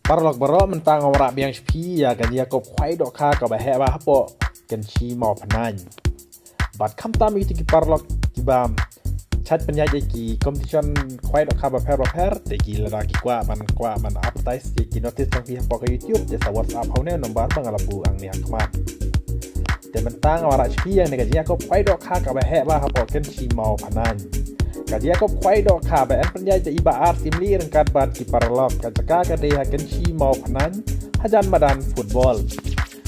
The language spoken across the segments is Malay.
Parlok barok mentang orang biang sepi ya kan dia kop kwai dok ka ka ba he ba hapo kan chi mau panan. Bat kam tam itu ki parlok ki bam chat penyaji ki competition kwai dok ka ba per te ki la ki kwa man advertise ki notice tang pi hapo ka YouTube je sa WhatsApp hau ne nomor bang alabu ang ni hakmat. Te mentang orang sepi yang ne ka dia kop kwai dok ka ba he ba hapo kan chi mau panan. Kajian kau kuai dok kah, ben penjajah iba artimli rengkat bat ki parlok, kacaka kadai hakan si mau panan, hajan madan football.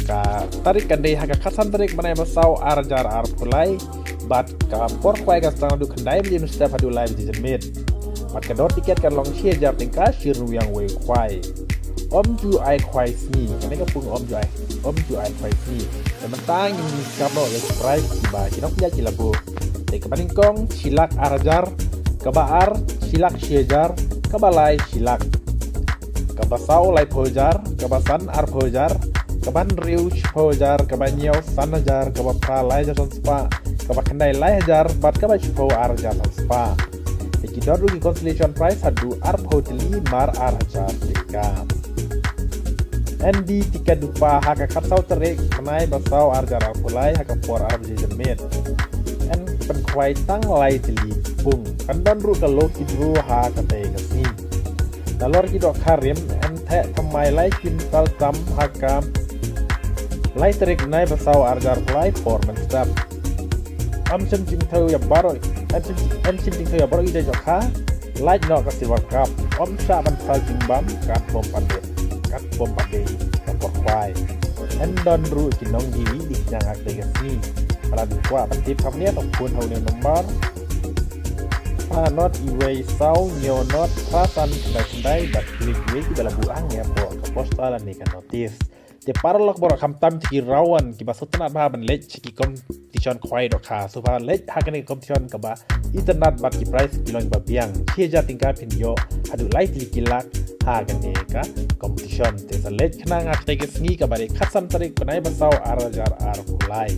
Ka tarik kadai hakan kasan tarik mana masau arjar arpulai, bat ka por kuai kastang du kendai beli setiap hadu live di jemit. Bat kador tiket kan long share jar tingkah shiru yang wei kuai. Ju ai kuai sini, kena kapung ju ai kuai sini. Sementang ini kamu le surprise iba kinok dia kilabu. Di kepaningkong silak arjar, kebaar silak siejar, kebalai silak, kebasau lai pojar, kebasan ar pojar, keban riu pojar, kebanyau sanajar, kebapra lai jason spa, kebakendai lai hajar, bat kebacupo arjar spa. Di kidor rugi consolation prize hadu ar poteli mar arjar dikam. Endi tiket dupa haka katsau terik menai basau arjar arpulai haka por arjizemit. En penkwai tang lai teli pung kandan ru kalau kidru ha kate kasni dalor kidok karim en the tamai lai kintal tam hakam lai terik nai basau arjar lai for menstap am sim jing thau ya baro en sim jing thau ya baro ide jokha lai no ka silver cup om sa ban sal jing bam kat bom pandit kat bom pade por kwai en don ru kinong diwi di yang ak de kasni Palan kuat penting kami atau pun hal yang nomor not iway sau nyo not pasan kendai dat klik di dalam buang ya po postalan ni kan notis te parlok borok kamtam ciki rawan ki basutan ba ban lech ciki competition kwai dok ha so ba lech hakan competition ka ba internet bat ki price kilong ba biang chieja tingka pinyo hadu light likilak hakan ni ka competition te sa lech khna ngak te gesni ka bare khatsam tarik banai basau arajar ar pulai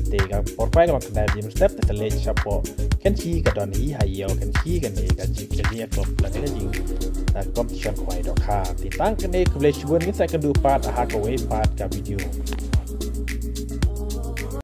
Tega por pai kalau kena di step terlej siapa kan si kadon hi hayo kan si kan ni kan si jadi aku pelajari jing competition kuai dok ha tentang kene kebeli cuban ni saya akan dupat aha kau part ka video